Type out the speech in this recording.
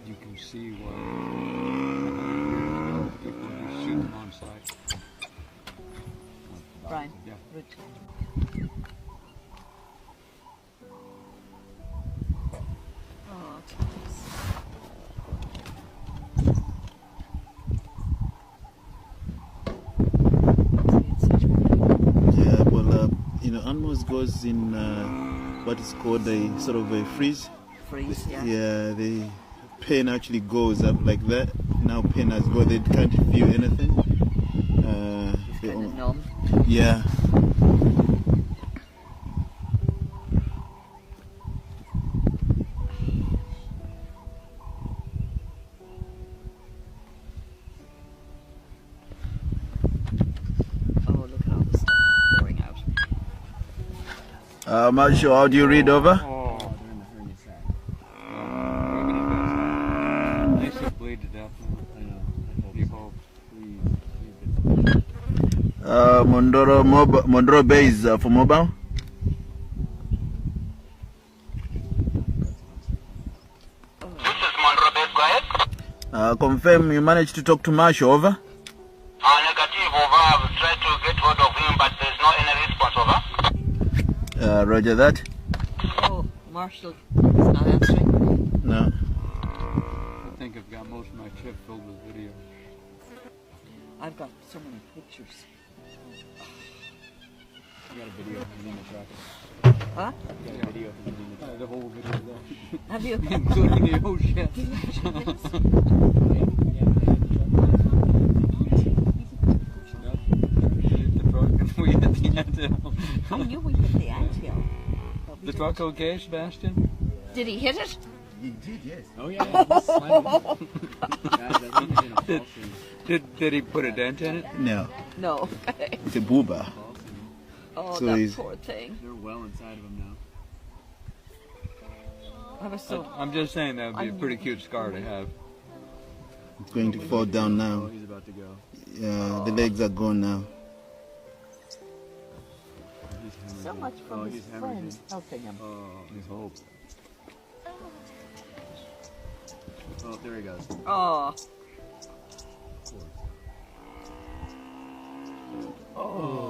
You can see why people are shooting on site. Brian, Yeah. Oh, jeez. Yeah, well, animals goes in what is called a sort of a freeze. Freeze, yeah. Yeah, the pain actually goes up like that. Now pain has gone, they can't feel anything. It's kind of numb. Yeah. Oh, look at all the stuff pouring out. Marshall, how do you read over? Oh, they're in the hernia sac. They should bleed to death. I know. You hope. Please. Mondoro Bay is for mobile. This is Monroe Bay, go ahead. Confirm you managed to talk to Marshall, over? Negative, over. I've tried to get hold of him, but there's no any response, over. Roger that. Oh, Marshall is not answering. No. I think I've got most of my chip filled with video. I've got so many pictures. You got a video of me in the truck. Huh? You got a video of me in the truck. The whole video there. Have you? Including the ocean. We hit the anthill. I knew we hit the anthill. The truck okay, Sebastian? Did he hit it? He did, yes. Oh yeah. Did he put a dent in it? No. No. It's a booba. Oh, So that he's- poor thing. They're well inside of him now. I was so... I'm just saying that would be a pretty cute scar to have. It's going to fall down Oh, now. he's about to go. Yeah, the legs are gone now. He's hemorrhaging. So much from Oh, his he's hemorrhaging. friends helping him. Oh, his hope. Oh, there he goes. Oh. Oh.